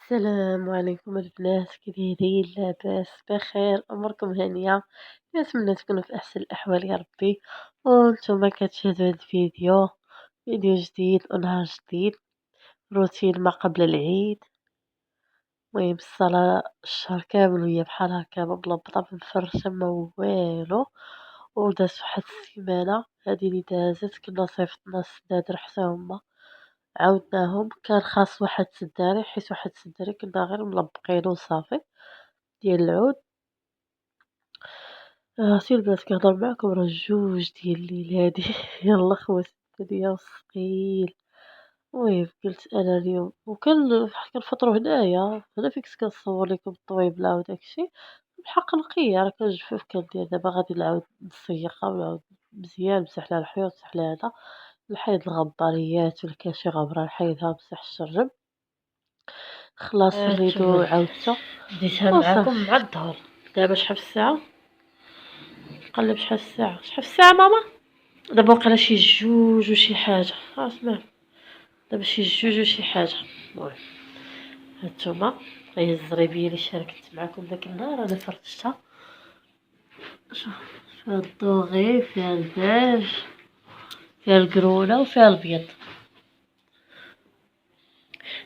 السلام عليكم البنات، كي دايرين؟ لاباس بخير؟ اموركم هانيه؟ نتمنى تكونوا في احسن الاحوال يا ربي. وانتم كتشاهدوا هذا فيديو جديد ونهار جديد، روتين ما قبل العيد. المهم الصلاة الشهر كامل وهي بحال هكا مبلبطة مفرشة ما والو. ودازت واحد السيمانة هادي اللي دازت كنا صيفطنا السداد حتى هما عاودناهم، كان خاص واحد سداري حيت واحد سداري كنا غير ملبقينو وصافي ديال العود. عرفتي البنات كنهضر معاكم راه جوج ديال الليل هادي يلا خوات الدنيا وثقيل. المهم قلت انا اليوم كنفطرو هنا فيكس كنصور لكم الطويبله وداكشي. بالحق نقيه راه كنجفف كندير دابا غادي نعاود نسيقها ونعاود مزيان نمسح لها الحيوط نمسح لها هذا نحيد الغباريات ولا كان شي غبره نحيدها نمسح الشرجم. خلاص هانتوما الريدو البنات عاودته بديتها معاكم وصافي. مع الظهر. دابا شحال في الساعه؟ نقلب شحال في الساعه ماما؟ دابا وقيلا شي جوج وشي حاجه اسمع. دابا شي جوج وشي حاجه. المهم هانتوما هي الزريبيه اللي شاركت معكم داك النهار انا فرشتها. شوف فيها الدوغي فيها البيج فيها القرونه وفيها البيض.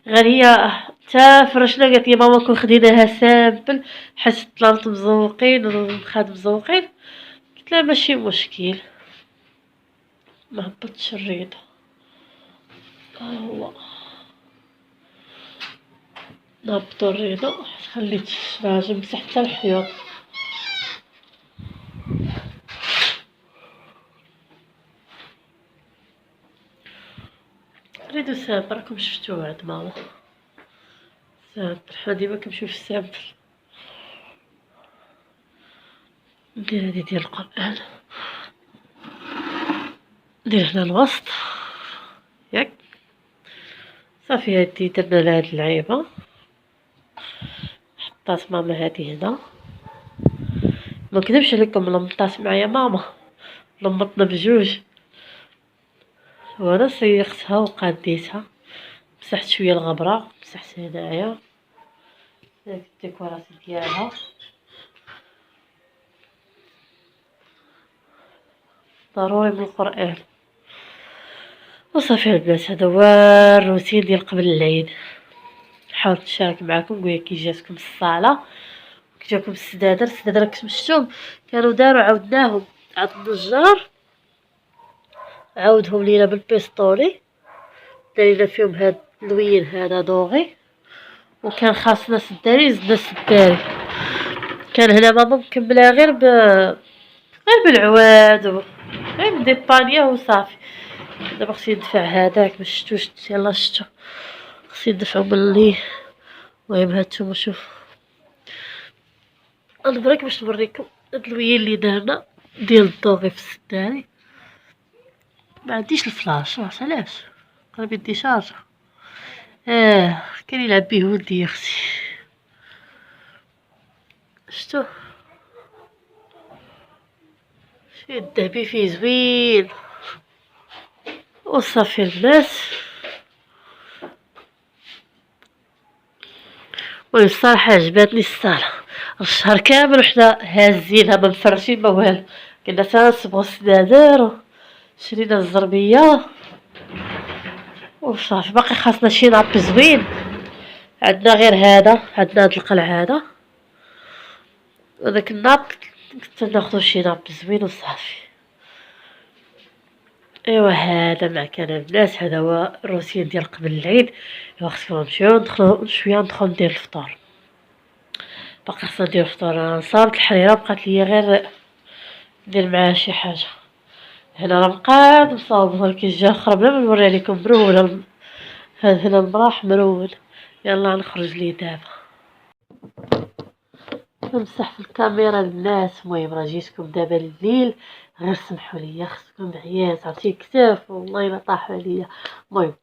غير هي تا فرشنا قالت لي ماما كون خديناها سامبل حيت الطلانط مزوقين والخاد مزوقين. قلت لها ماشي مشكل. ما هبطتش الريدة. ها هو نهبطو الريدة خليت الشراجم مسحت حتى الحيوط. ريدو سامبل راكم شفتوه عند ماما سامبل. حنا ديما كنمشيو في السامبل. ندير هادي ديال القرآن ندير هنا الوسط ياك صافي. هادي درنا لها هاد اللعيبة حطات ماما هادي هنا. منكذبش عليكم لمطات معايا ماما لمطنا بجوج وانا سيقتها وقاديتها. مسحت شويه الغبره مسحت هنايا داك الديكورات ديالها. ضروري من القران. وصافي البنات هذا هو الروتين ديال قبل العيد. حاولت نشارك معكم نقول كي جاتكم الصاله كي جاكم السدادر راكم شفتوهم كانوا داروا عاودناهم عند النجار عاودهم لينا بالبيستولي دارينا فيهم هاد اللوين هذا دوغي. وكان خاصنا سداري زدنا سداري. كان هنا ماما مكملها غير بالعواد غير بديبانيه وصافي. دابا خصني ندفع هذاك مشفتوش يلا شتو خصني ندفعو باللي. المهم هانتوما شوف نبرك باش نوريكم هاد اللوين اللي درنا ديال الدوغي في السداري. ما عنديش الفلاش علاش قرب يدي شارجه. كان يلعب بيه ولدي يا اختي شتو شي الذهبي فيه زوين. وصافي البنات والصراحة عجباتني الصالة. الشهر كامل وحنا هازينها ما مفرشين ما والو. كنا تنصبغو السنادر شرينا الزربية وصافي. باقي خاصنا شي ناب زوين. عندنا غير هذا عندنا هاد القلع هذا وداك الناب كنت ناخدو شي ناب زوين وصافي. ايوا هذا ما كان البنات هذا هو الروتين ديال قبل العيد. ايوا خصكم نمشيو ندخلو شويه ندخل ندير الفطور. باقي خصنا ندير الفطور. انا صابت الحريره بقات ليا غير ندير معاها شي حاجه. هنا راه مقاد مصاوب ولكن جا اخرى بلا ما نوري عليكم مرول. هذا هنا المراح مرول. يلا نخرج ليه دابا نمسح في الكاميرا الناس. المهم راه جيتكم دابا الليل غير سمحوا لي خصكم عيات عرفتي كتاف والله الا طاحوا عليا. المهم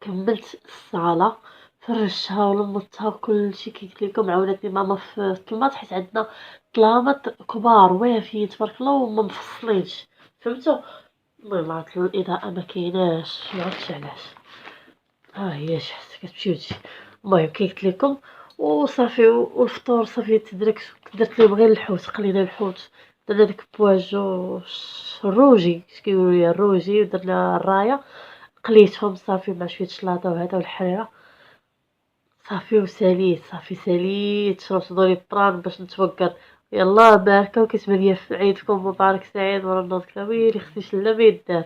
كملت الصاله فرشتها ولمطتها كلشي كي قلت لكم عاونتني ماما في الطلماط حيت عندنا طلامط كبار وافيين تبارك الله وما مفصلينش فهمتوا. المهم عطلو الاضاءه ما كايناش ما عرفتش علاش. ها هي شحال كتمشي وتجي. المهم كي قلت لكم وصافي والفطور صافي تدركت درت لهم غير الحوت، قلينا الحوت، درنا داك بواجو الروجي كيقولوا ليا الروجي، ودرنا الرايه قليتهم صافي مع شويه شلاضه وهذا والحريره صافي وساليت، صافي ساليت شربت لي بران باش نتوكل. يلا باركه وكتبان ليا في عيدكم مبارك سعيد ورا النوض كدا ويلي خصني شلا ما يدار.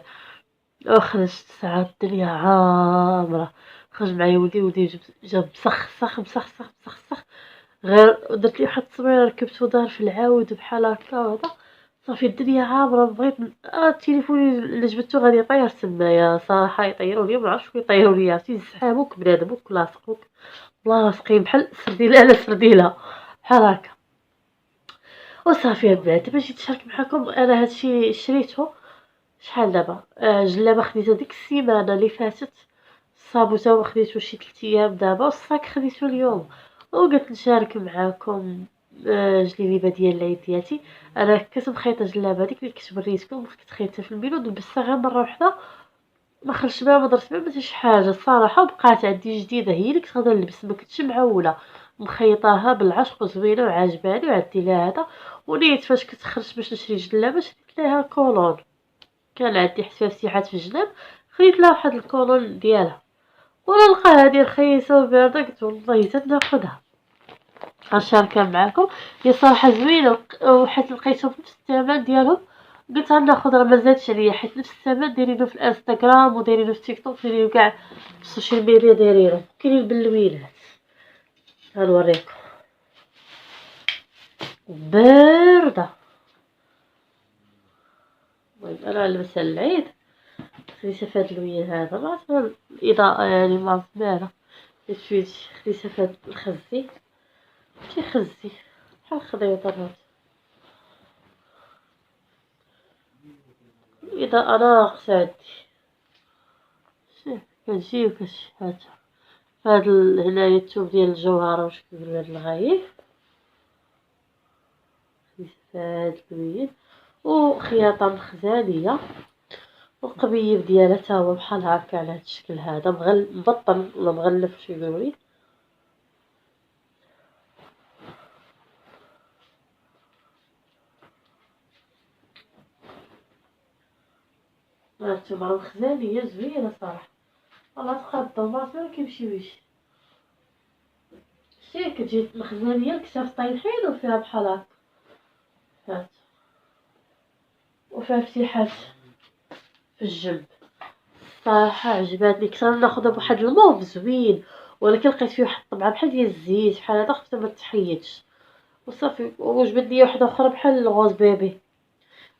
وخرجت ساعة الدنيا عامرة، خرج معايا ولدي جاب مسخ غير درت ليه واحد التصويره ركبتو دار في العاود بحال هكا وهذا صافي الدنيا عامرة. بغيت التليفون اللي جبدتو غادي يطير تمايا صراحة، يطيرو ليا منعرفش شكون يطيرو ليا، عرفتي يسحابوك بنادم لاصقين بحال سرديلة على سرديلة بحال هكا. وصافي البنات باش نتشارك معاكم انا هادشي شريتو شحال دابا جلابه خديتها ديك السيمانه اللي فاتت، الصابون تا هو خديتو شي 3 ايام دابا، والصاك خديتو اليوم. وقلت نشارك معاكم جليبه ديال العيد ديالتي. انا كنت مخيطه جلابه هذيك اللي كنت وريتكم، كنت خيطتها في الميلود لبستها غير مره واحده، ما خرجت بها ما درت بها حتى شي حاجه الصراحه، وبقات عندي جديده هي اللي كنت غادا نلبس، ما كنتش معوله مخيطاها بالعشق وزوينه وعاجباني وعدي لها هذا. ونيت فاش كنت خرجت باش نشري جلابه شريت لها كولون، كان عندي حساسيات في الجناب، خديت لها واحد الكولون ديالها، وانا نلقى هذه رخيصه وبارده قلت والله زاد ناخذها غنشاركها معاكم. هي صراحه زوينه وحيت لقيتهم في نفس الثمن ديالهم قلت غناخذ، راه ما زادش عليا حيت نفس الثمن دايرينو في الانستغرام ودايرينو في تيك توك دايرينو كاع في السوشيال ميديا دايرينو كاينين باللوينات. غنوريكم بارده. المهم انا لبسها للعيد خديتها في هاد اللوين هذا، ما عرفت الاضاءه يعني ما زمانه، شويه خديتها في هاد الخزي ماشي خزي بحال الخضيوط هاد الاضاءه ناقصه عندي. شوف كتجي هاد هاد هنايا الثوب ديال الجوهره واش كيقولوا هاد الغايب خديت في هاد اللوين، وخياطه مخزانيه والقبيب ديالها تا هو بحال هكا على هاد الشكل هذا مبطن ولا مغلف واش يقولوا لي. هانتوما الخزانيه زوينه صراحه والله تقدم ما كيمشيوش. شتي كتجي مخزانيه الكتاف طايحين وفيها بحال هكا هات، وفيها فتيحات في الجنب. صراحه عجباتني، كنت ناخذها بواحد الموف زوين ولكن لقيت فيه واحد الطبعه بحال ديال الزيت بحال هذا خفت ما تحيدش وصافي. وجبت لي واحده اخرى بحال الغوز بيبي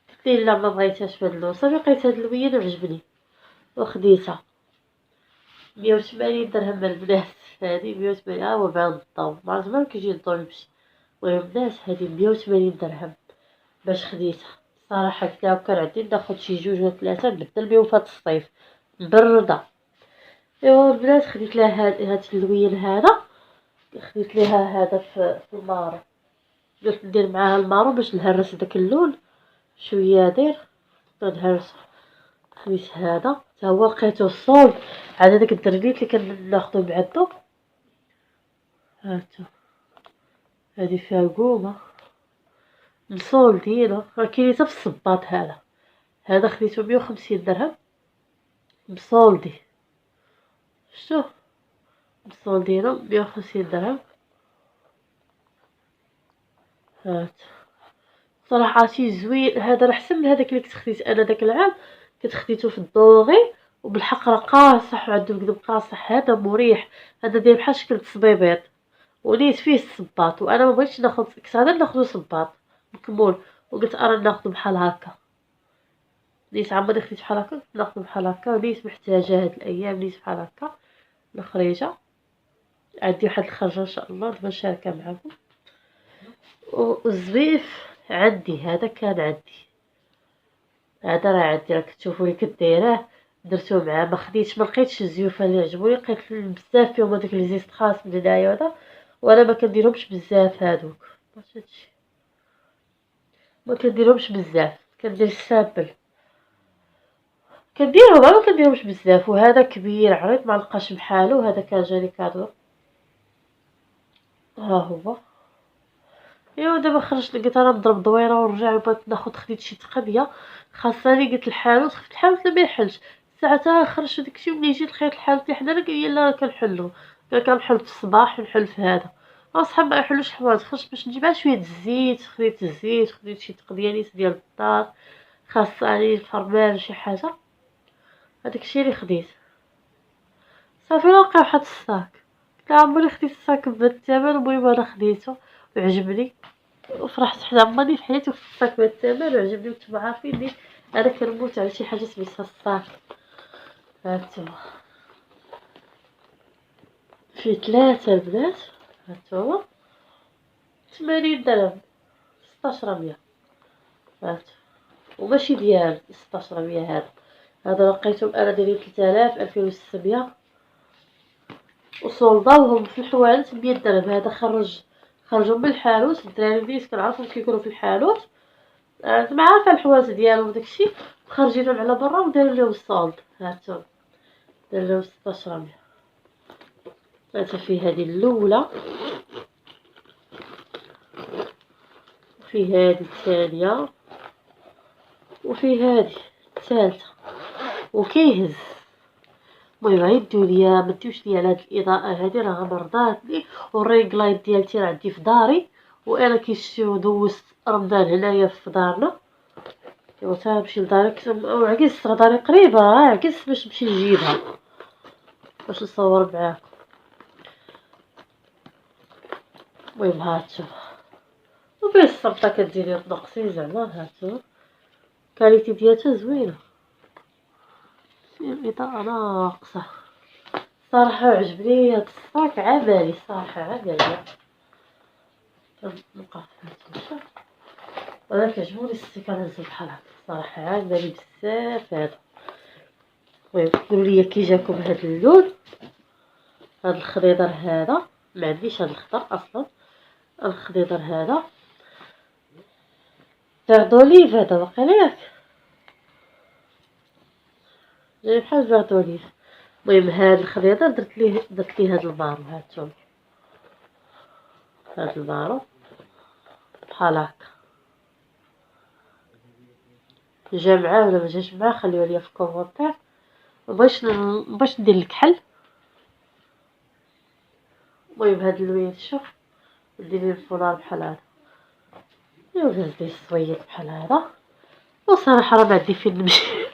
قلت لي لا ما بغيتهاش في هاد اللون، صافي لقيت هاد اللوين وعجبني وخديتها. 180 درهم البنات هذه 180. ها هو بان الضو ما عرفت ما كيجي الضو يمشي. المهم الناس هذه 180 درهم باش خديتها صراحه. قلت لها كان عندي ناخذ شي 2 ولا 3 نبدل بهم في هاد الصيف مبرده. ايوا البنات خديت لها هاد اللوين هذا، خديت ليها هذا في المارو، قلت ندير معاها المارو باش نهرس داك اللون شويه داير غنهرسو. خديت هذا تا هو لقيتو صولد على داك الدرنيت اللي كناخدو بعدو. هانتو هادي فيها قومه مصولدينه راه كاين حتى في الصباط. هذا خديتو 150 درهم مصولدي، شتو مصولدينو 150 درهم. هات صراحه شي زوين هذا راه احسن من هذاك اللي كنت خديت انا داك العام، كنت خديتو في الدوغي وبالحق راه قاصح وعنده قدم قاصح. هذا مريح، هذا داير بحال شكل الصبيبيط وليت فيه الصباط، وانا ما بغيتش ناخذ كنت غادا ناخذ صباط مكمول وقلت انا ناخذ بحال هكا. نيت عمري خديت بحال هكا ناخذ بحال هكا وليت محتاجه هاد الايام نيت بحال هكا الخريجه. عندي واحد الخرجه ان شاء الله دابا نشاركها معكم. والزويف عندي هذا كان عندي هذا راه عندي راك تشوفوني كدايراه درتو معاه. ما خديتش ما لقيتش الزيوفه اللي عجبوني، لقيت بزاف فيهم هذاك لي زيست خاص من هنايا وهذا، وانا ما كنديرهمش بزاف هادوك هادشي ما كنديرهمش بزاف، كندير السامبل كنديرهم ما كنديرهمش بزاف. وهذا كبير عريض ما لقاش بحالو، هذا كان جاني كادو ها هو. ايوا دابا خرجت لقيت انا نضرب دويره ونرجع وبغيت ناخد خديت شي تقضيه خاصني قلت الحانوت خفت الحانوت ما يحلش ساعتها خرجت داكشي ملي جيت لقيت الحانوت اللي حدانا قال لي لا كنحلو قال كنحل في الصباح ونحل في هذا اصحاب ما يحلوش الحوايج خرجت باش نجيب شويه الزيت خديت الزيت خديت شي تقضيه نيت ديال الدار خاصني الفرمان شي حاجه هذاك الشيء اللي خديت صافي لقى واحد الصاك قلت لها عمري خديت الصاك بالثمن المهم انا خديته وعجبني وفرحت حتى عمرني في حياتي وفي الصاك بالثمن وعجبني وانتم عارفيني انا كنموت على شي حاجه سميتها الصاك هانتوما فيه 3 البنات هانتوما 80 درهم 1600 هانتو وماشي ديال 1600 هذا لقيتهم انا دايرين 3000 2600 وصولداوهم في الحوانت 100 درهم هذا خرجوا من الحانوت الدراري بديت كنعرفهم كيكونوا في الحانوت ما عارفه الحوايج ديالهم وداكشي خارجينهم على برا وداروا لهم الصولد هانتوما دار لهم 1600 هانتا فيه هذه الاولى وفيه هذه الثانيه وفيه هذه الثالثه وكيهز المهم عيدوا ليا ما ديوش ليا على هاد الاضاءه هادي راه مرضاتني والرينغ لايت ديالتي راه عندي في داري وانا كيشتيو دوزت رمضان هنايا في دارنا ايوا تنمشي لدارك وعكست داري قريبه عكست باش نمشي نجيبها باش نصور معاكم المهم هانتوما وفيه السلطه كديري تنقصي زعما هانتوما الكاليتي ديالتها زوينه فيه الاضاءه ناقصه صراحه عجبني هاد الصاك عملي صراحه عملي نبقى هانتوما وانا كيعجبوني السيكانات بحال هكا صراحه عجبني بزاف هذا المهم قولوا لي كي جاكم هاد اللون هاد الخضيضر هذا ما عنديش هاد الخضر اصلا الخضيضر هذا فيغ دوليف هذا واقيلا ياك جاي بحال فيغ دوليف المهم هاد الخضيضر درت ليه هاد المارو هانتوما هاد المارو بحال هكا جا معاه ولا ما جاش معاه خليوه ليا في الكومونتير مبغيتش ندير الكحل المهم هاد اللوين شوف ديري الفولار بحال هذا وهز لي الصويط بحال هذا وصراحه راه ما عندي فين نمشي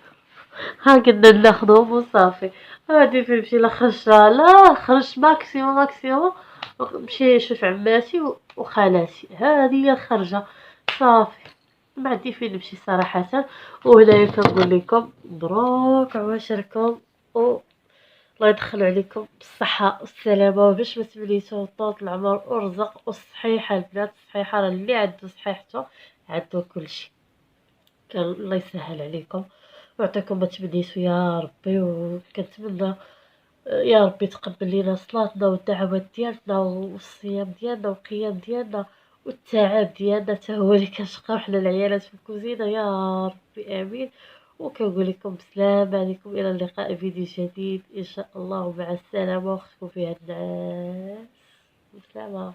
ها قلنا ناخذهم وصافي هادي فين نمشي لا خرجت لا خرجت ماكسيموم نمشي نشوف عماتي وخالاتي هذه هي الخرجه صافي ما عندي فين نمشي صراحه وهنايا كنقول لكم مبروك عواشركم و الله يدخل عليكم بالصحة والسلامة وباش ما تبليتو طول العمر ورزق والصحيحة البنات الصحيحة راه اللي عنده صحيحته عنده كلشي كان الله يسهل عليكم ويعطيكم ما تمنيتو يا ربي وكنتمنى يا ربي تقبل لينا صلاتنا والدعوات ديالنا والصيام ديالنا والقيام ديالنا والتعب ديالنا حتى هو اللي كنشقاو حنا العيالات في الكوزينه يا ربي امين وكنقول لكم بسلام عليكم الى اللقاء فيديو جديد ان شاء الله ومع السلامه واختكم في هاد النعاس بسلامه.